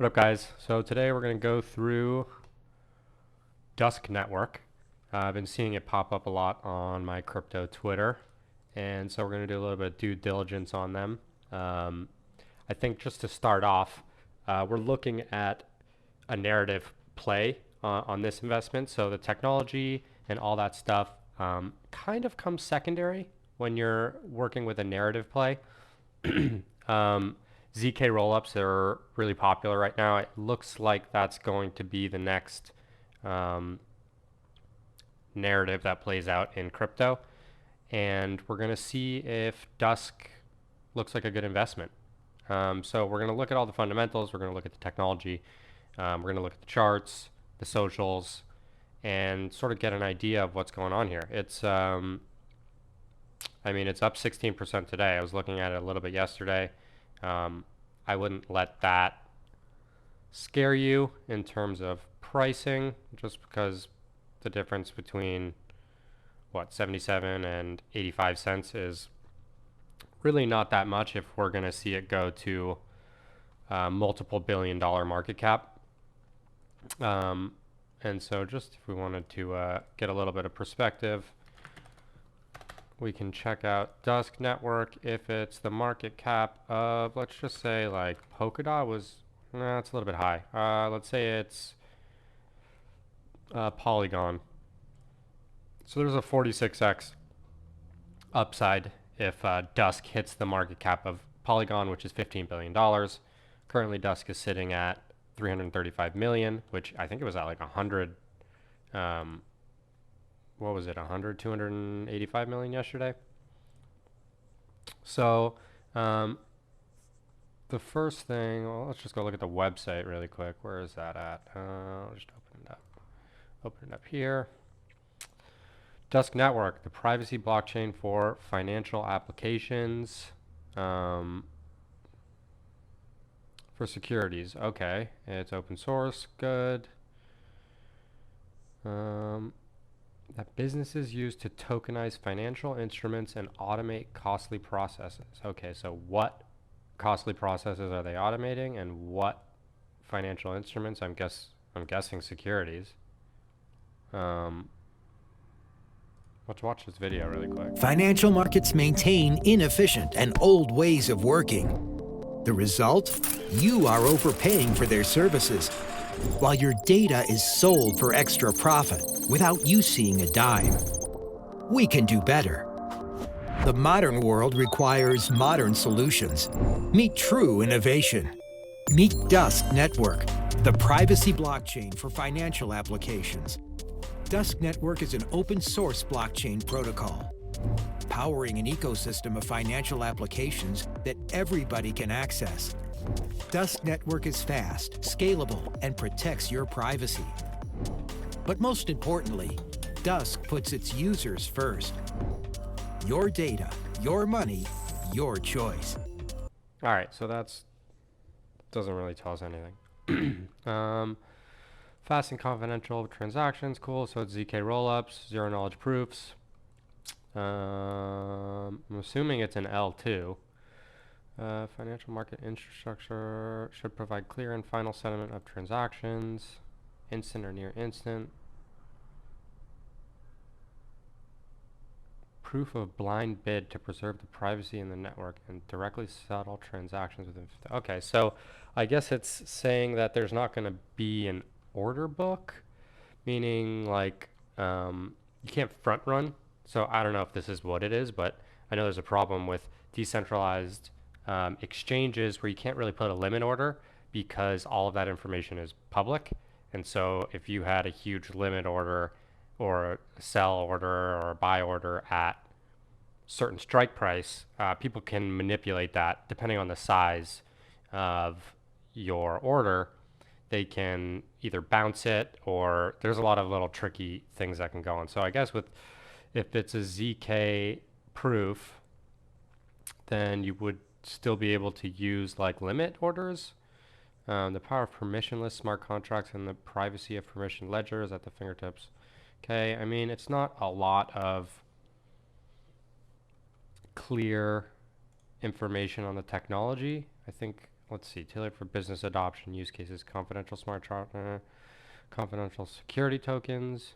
What up, guys? So today we're going to go through Dusk Network. I've been seeing it pop up a lot on my crypto Twitter, and so we're going to do a little bit of due diligence on them. I think just to start off, we're looking at a narrative play on this investment. So the technology and all that stuff kind of comes secondary when you're working with a narrative play. ZK rollups are really popular right now. It looks like that's going to be the next narrative that plays out in crypto. And we're going to see if Dusk looks like a good investment. So we're going to look at all the fundamentals. We're going to look at the technology. We're going to look at the charts, the socials, and sort of get an idea of what's going on here. It's up 16% today. I was looking at it a little bit yesterday. I wouldn't let that scare you in terms of pricing, just because the difference between 77 and 85 cents is really not that much if we're going to see it go to multiple $billion market cap. And so just if we wanted to get a little bit of perspective, we can check out Dusk Network. If it's the market cap of, let's just say like Polkadot was, it's a little bit high. Let's say it's Polygon. So there's a 46x upside if Dusk hits the market cap of Polygon, which is $15 billion. Currently Dusk is sitting at 335 million, which I think it was at like 100. What was it, 285 million yesterday? So the first thing, well, let's just go look at the website really quick. Where is that at? I'll just open it up here. Dusk Network, the privacy blockchain for financial applications for securities. Okay, it's open source, good. That businesses use to tokenize financial instruments and automate costly processes. Okay, so what costly processes are they automating, and what financial instruments? I'm guessing securities. Let's watch this video really quick. Financial markets maintain inefficient and old ways of working. The result? You are overpaying for their services, while your data is sold for extra profit without you seeing a dime. We can do better. The modern world requires modern solutions. Meet true innovation. Meet Dusk Network, the privacy blockchain for financial applications. Dusk Network is an open source blockchain protocol, powering an ecosystem of financial applications that everybody can access. Dusk Network is fast, scalable, and protects your privacy. But most importantly, Dusk puts its users first. Your data, your money, your choice. All right, so that's doesn't really tell us anything. Fast and confidential transactions, cool. So it's ZK rollups, zero knowledge proofs. I'm assuming it's an L2. Financial market infrastructure should provide clear and final settlement of transactions, instant or near instant. Proof of blind bid to preserve the privacy in the network and directly settle transactions within. Okay, so I guess it's saying that there's not going to be an order book, meaning like you can't front run. So I don't know if this is what it is, but I know there's a problem with decentralized exchanges where you can't really put a limit order because all of that information is public. And so if you had a huge limit order or a sell order or a buy order at certain strike price, people can manipulate that depending on the size of your order. They can either bounce it, or there's a lot of little tricky things that can go on. So I guess if it's a ZK proof, then you would still be able to use like limit orders. The power of permissionless smart contracts and the privacy of permission ledgers at the fingertips. Okay, I mean, it's not a lot of clear information on the technology. I think let's see, tailored for business adoption use cases, confidential smart confidential security tokens,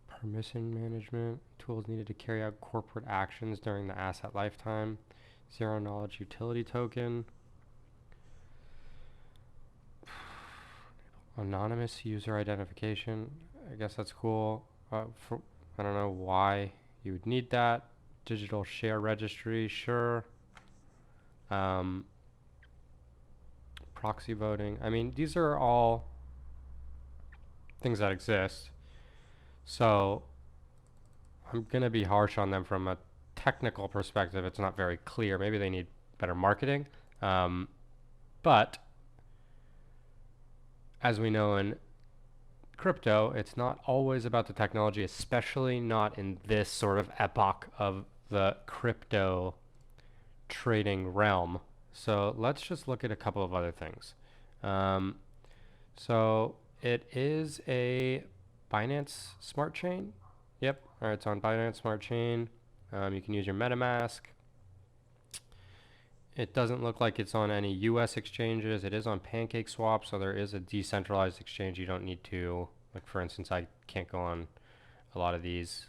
permission management, tools needed to carry out corporate actions during the asset lifetime, zero knowledge utility token, anonymous user identification. I guess that's cool. I don't know why you would need that. Digital share registry, sure. Proxy voting. I mean, these are all things that exist. So I'm going to be harsh on them from a technical perspective. It's not very clear. Maybe they need better marketing. But as we know in crypto, it's not always about the technology, especially not in this sort of epoch of the crypto trading realm. So let's just look at a couple of other things. So it is a Binance Smart Chain. Yep. All right, it's on Binance Smart Chain. You can use your MetaMask. It doesn't look like it's on any US exchanges. It is on PancakeSwap, so there is a decentralized exchange. You don't need to, like for instance, I can't go on a lot of these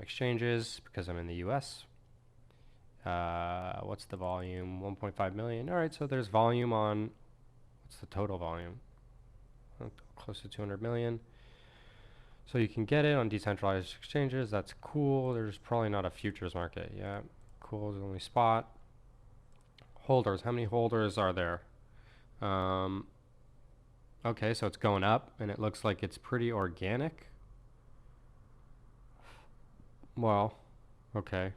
exchanges because I'm in the US. What's the volume? 1.5 million. All right, so there's volume on, what's the total volume? Close to 200 million. So you can get it on decentralized exchanges. That's cool. There's probably not a futures market. Yeah, cool. There's only spot. Holders. How many holders are there? Okay, so it's going up, and it looks like it's pretty organic. Well, okay.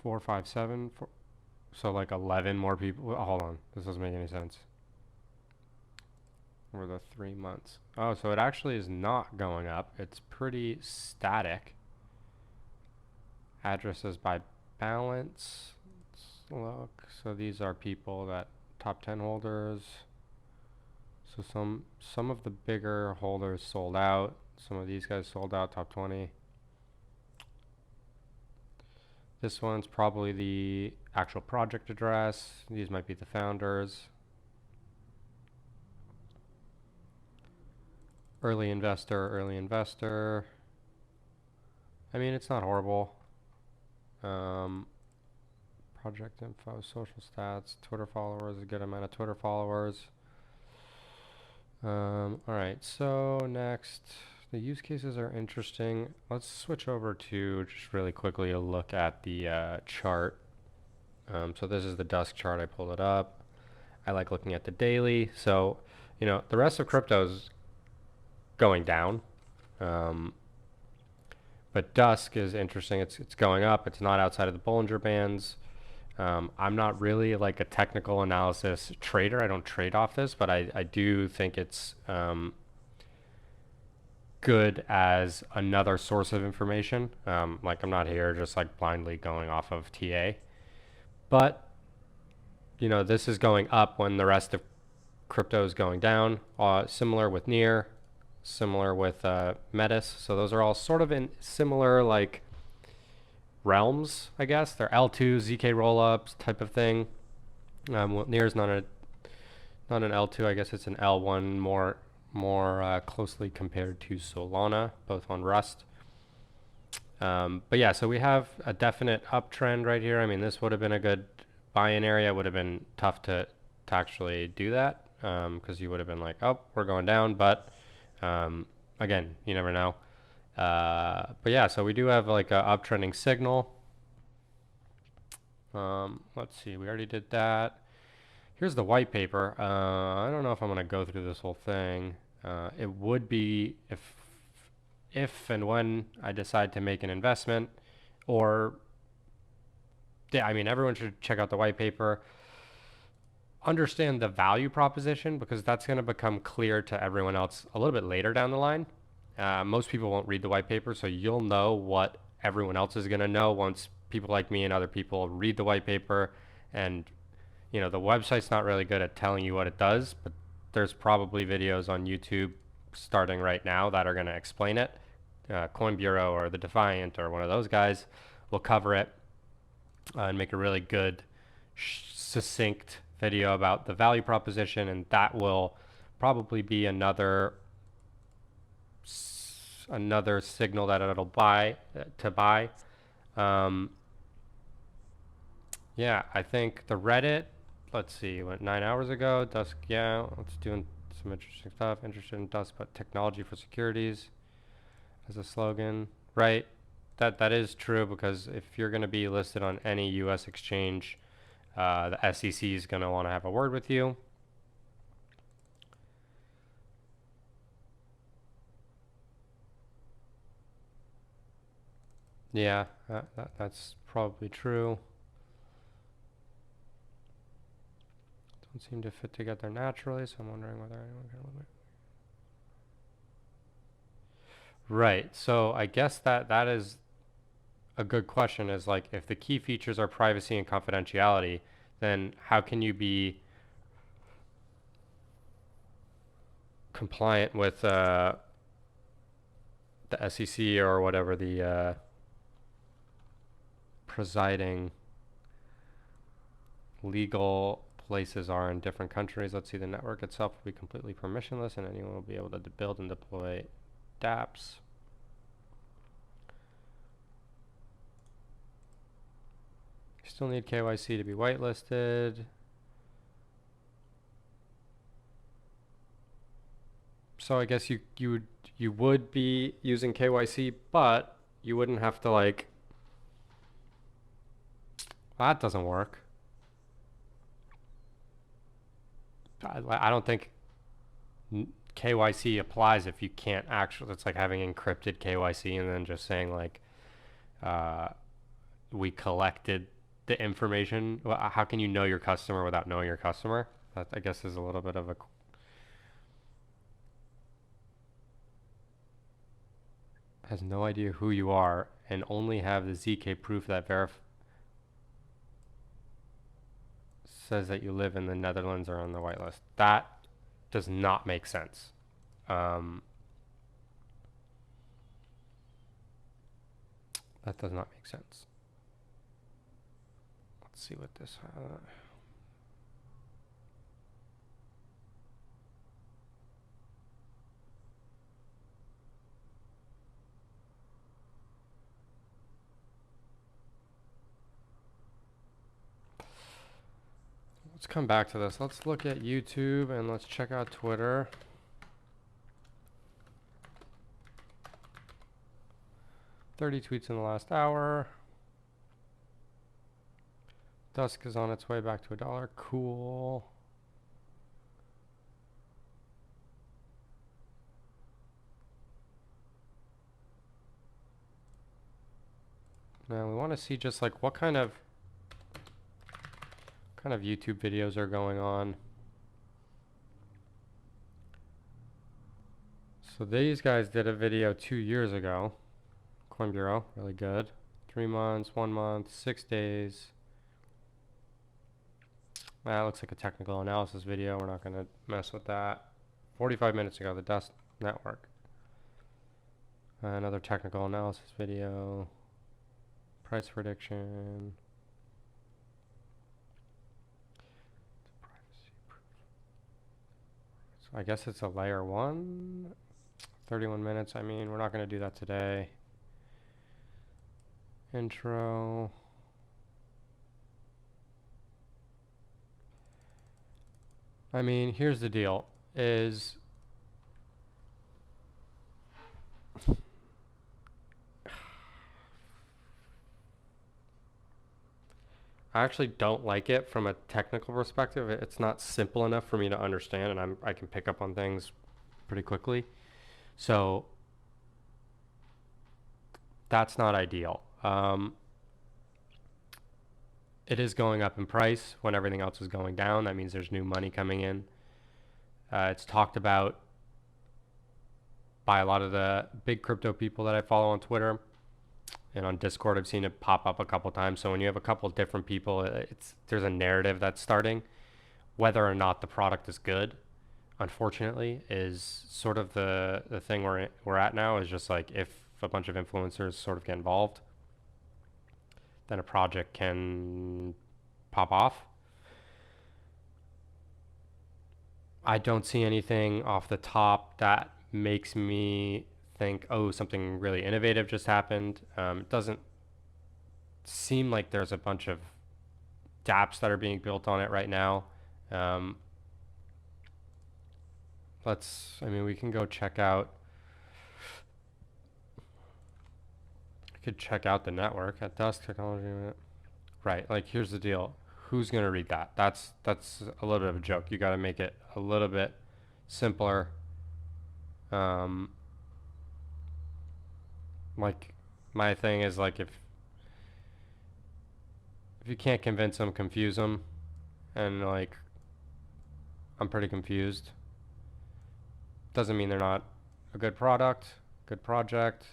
4, 5, 7. So like 11 more people. Well, hold on. This doesn't make any sense. Over the 3 months. Oh, so it actually is not going up. It's pretty static. Addresses by balance. Let's look. So these are people that top 10 holders. So some of the bigger holders sold out. Some of these guys sold out, top 20. This one's probably the actual project address. These might be the founders. Early investor. I mean, it's not horrible. Project info, social stats, Twitter followers, a good amount of Twitter followers. All right, so next, the use cases are interesting. Let's switch over to just really quickly a look at the chart. So this is the Dusk chart. I pulled it up. I like looking at the daily. So, you know, the rest of crypto is going down. But Dusk is interesting. It's going up. It's not outside of the Bollinger Bands. I'm not really like a technical analysis trader. I don't trade off this, but I do think it's good as another source of information. Like I'm not here just like blindly going off of TA. But, you know, this is going up when the rest of crypto is going down. Similar with Near, similar with Metis. So those are all sort of in similar like realms, I guess. They're L2, ZK rollups type of thing. Near is not an L2. I guess it's an L1, more closely compared to Solana, both on Rust. But yeah, so we have a definite uptrend right here. I mean, this would have been a good buy-in area. It would have been tough to actually do that because you would have been like, oh, we're going down. But again, you never know. But yeah, so we do have like a uptrending signal. Let's see, we already did that. Here's the white paper. I don't know if I'm going to go through this whole thing. It would be if and when I decide to make an investment, or yeah, I mean, everyone should check out the white paper. Understand the value proposition, because that's going to become clear to everyone else a little bit later down the line. Most people won't read the white paper, so you'll know what everyone else is going to know once people like me and other people read the white paper. And you know, the website's not really good at telling you what it does, but there's probably videos on YouTube starting right now that are going to explain it. Coin Bureau or the Defiant or one of those guys we'll cover it and make a really good, succinct video about the value proposition, and that will probably be another signal that it'll buy. Yeah, I think the Reddit, let's see, what, 9 hours ago, Dusk, yeah, let's do some interesting stuff. Interested in Dusk, but technology for securities as a slogan, right? That is true, because if you're going to be listed on any U.S. exchange, the SEC is going to want to have a word with you. Yeah, that's probably true. Don't seem to fit together naturally, so I'm wondering whether anyone can limit. Right. So I guess that is a good question, is like, if the key features are privacy and confidentiality, then how can you be compliant with the SEC or whatever the presiding legal places are in different countries? Let's see, the network itself will be completely permissionless, and anyone will be able to build and deploy dApps. You still need KYC to be whitelisted. So I guess you would be using KYC, but you wouldn't have to, like, that doesn't work. I don't think KYC applies if you can't actually. It's like having encrypted KYC and then just saying, like, we collected the information. How can you know your customer without knowing your customer? That, I guess, is a little bit of a... Has no idea who you are and only have the ZK proof that says that you live in the Netherlands or on the whitelist. That does not make sense. That does not make sense. Let's see what this... Let's come back to this. Let's look at YouTube and let's check out Twitter. "30 tweets in the last hour. Dusk is on its way back to $1. Cool. Now we want to see just like what kind of YouTube videos are going on. So these guys did a video 2 years ago. Coin Bureau, really good. 3 months, 1 month, 6 days. That looks like a technical analysis video. We're not going to mess with that. 45 minutes ago, the Dusk Network. Another technical analysis video. Price prediction. So I guess it's a layer 1. 31 minutes. I mean, we're not going to do that today. Intro. I mean, here's the deal, is I actually don't like it from a technical perspective. It's not simple enough for me to understand, and I can pick up on things pretty quickly. So that's not ideal. It is going up in price when everything else is going down. That means there's new money coming in. It's talked about by a lot of the big crypto people that I follow on Twitter. And on Discord, I've seen it pop up a couple times. So when you have a couple different people, there's a narrative that's starting. Whether or not the product is good, unfortunately, is sort of the thing we're at now, is just like if a bunch of influencers sort of get involved. then a project can pop off. I don't see anything off the top that makes me think, oh, something really innovative just happened. It doesn't seem like there's a bunch of dApps that are being built on it right now. Um, we can go check out, I could check out the network at Dusk Technology. Right, like here's the deal. Who's going to read that? That's a little bit of a joke. You got to make it a little bit simpler. Um, like my thing is like if you can't convince them, confuse them, and like I'm pretty confused. Doesn't mean they're not a good product, good project.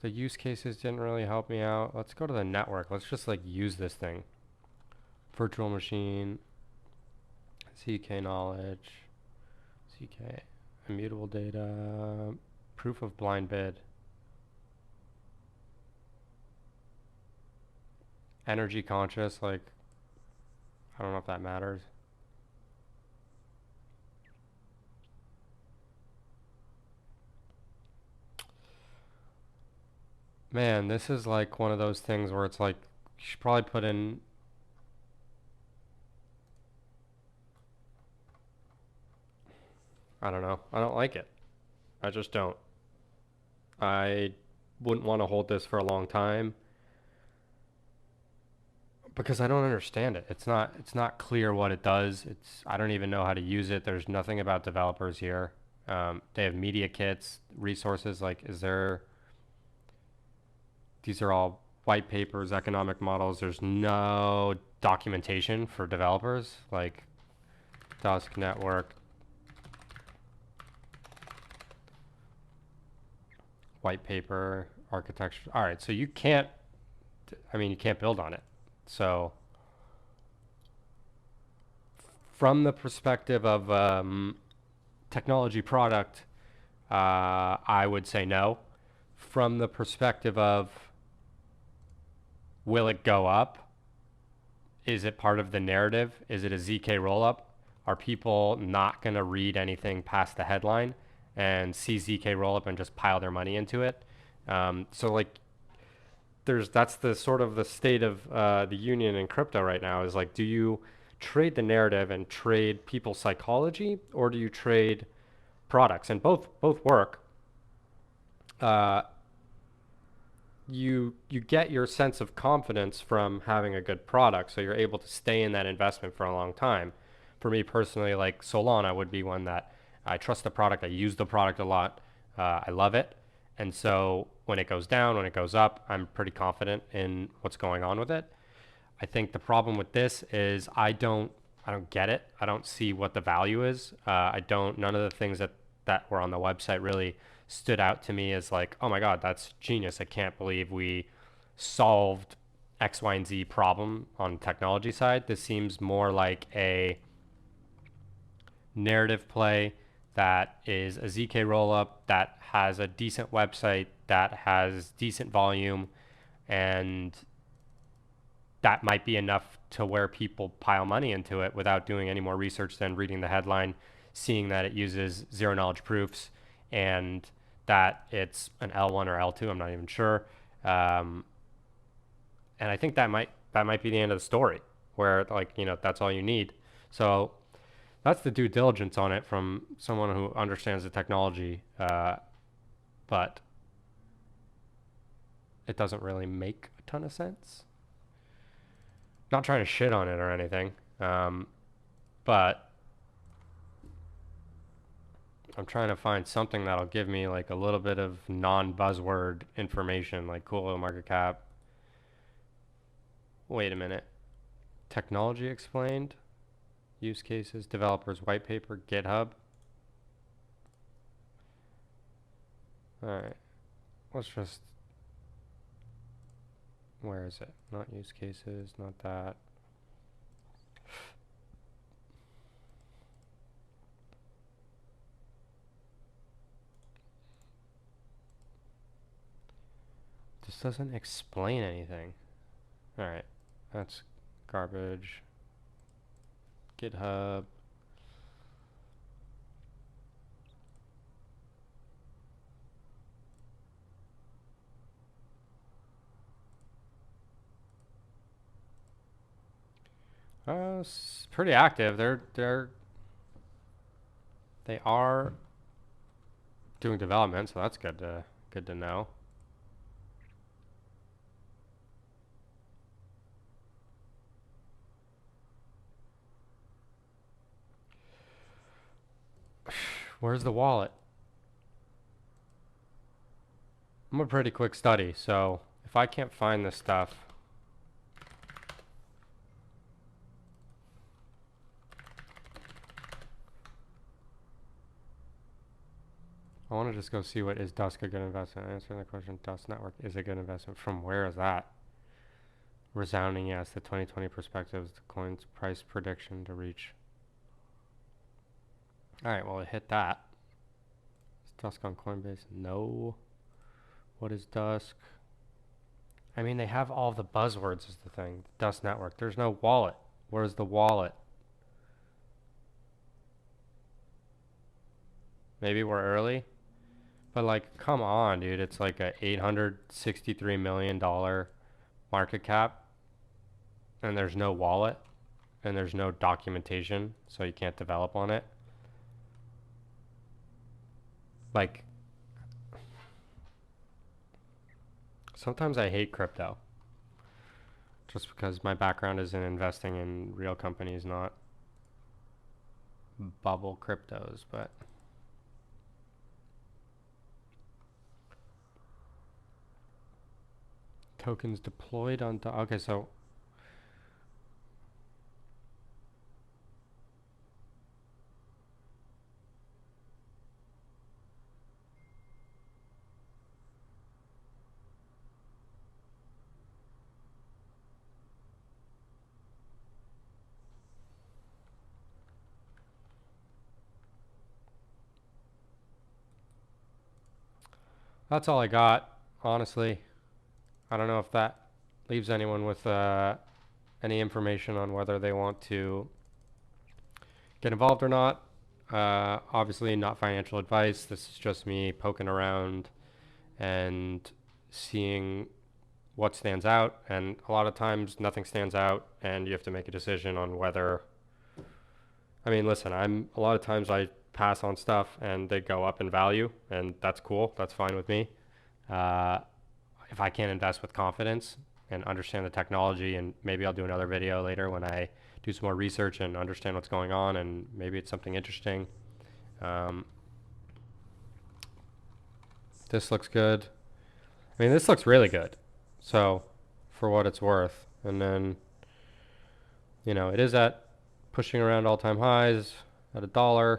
The use cases didn't really help me out. Let's go to the network. Let's just like use this thing. Virtual machine, ZK knowledge, ZK immutable data, proof of blind bid, energy conscious. Like I don't know if that matters. Man, this is like one of those things where it's like you should probably put in. I don't know. I don't like it. I just don't. I wouldn't want to hold this for a long time because I don't understand it. It's not clear what it does. I don't even know how to use it. There's nothing about developers here. They have media kits, resources. Like, these are all white papers, economic models. There's no documentation for developers. Like Dusk Network, white paper, architecture. All right, so you can't build on it. So from the perspective of technology product, I would say no. From the perspective of will it go up? Is it part of the narrative? Is it a ZK rollup? Are people not going to read anything past the headline and see ZK rollup and just pile their money into it? So like that's the sort of the state of the union in crypto right now is like, do you trade the narrative and trade people's psychology, or do you trade products? And both work. You get your sense of confidence from having a good product, so you're able to stay in that investment for a long time. For me personally, like Solana would be one that I trust the product. I use the product a lot. I love it. And so when it goes down, when it goes up, I'm pretty confident in what's going on with it. I think the problem with this is I don't get it. I don't see what the value is. None of the things that were on the website really stood out to me as like, oh my God, that's genius. I can't believe we solved X, Y, and Z problem on the technology side. This seems more like a narrative play that is a ZK rollup that has a decent website, that has decent volume, and that might be enough to where people pile money into it without doing any more research than reading the headline, seeing that it uses zero knowledge proofs, and that it's an L1 or L2. I'm not even sure. And I think that might be the end of the story, where like, that's all you need. So that's the due diligence on it from someone who understands the technology, but it doesn't really make a ton of sense. Not trying to shit on it or anything, but I'm trying to find something that'll give me like a little bit of non-buzzword information, like cool little market cap. Wait a minute. Technology explained, use cases, developers white paper, GitHub. All right, let's just, where is it? Not use cases, not that. This doesn't explain anything. Alright, that's garbage. GitHub. It's pretty active. They are doing development, so that's good to know. Where's the wallet? I'm a pretty quick study, so if I can't find this stuff, I want to just go see what is Dusk a good investment. Answering the question, Dusk Network is a good investment. From where is that? Resounding yes. The 2020 perspective is the coin's price prediction to reach. All right, well, it hit that. Is Dusk on Coinbase? No. What is Dusk? I mean, they have all the buzzwords is the thing. Dusk Network. There's no wallet. Where's the wallet? Maybe we're early. But like, come on, dude. It's like a $863 million market cap. And there's no wallet. And there's no documentation. So you can't develop on it. Like, sometimes I hate crypto. Just because my background is in investing in real companies, not bubble cryptos, but tokens deployed on okay, so that's all I got, honestly. I don't know if that leaves anyone with any information on whether they want to get involved or not. Obviously, not financial advice. This is just me poking around and seeing what stands out. And a lot of times, nothing stands out, and you have to make a decision on whether. I mean, listen, a lot of times I pass on stuff and they go up in value, and that's cool. That's fine with me. If I can't invest with confidence and understand the technology, and maybe I'll do another video later when I do some more research and understand what's going on, and maybe it's something interesting. This looks good. I mean, this looks really good. So, for what it's worth. And then, it is at pushing around all-time highs at $1.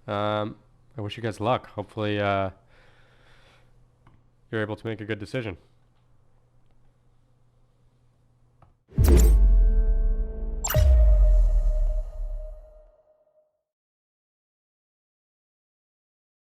I wish you guys luck. Hopefully, you're able to make a good decision.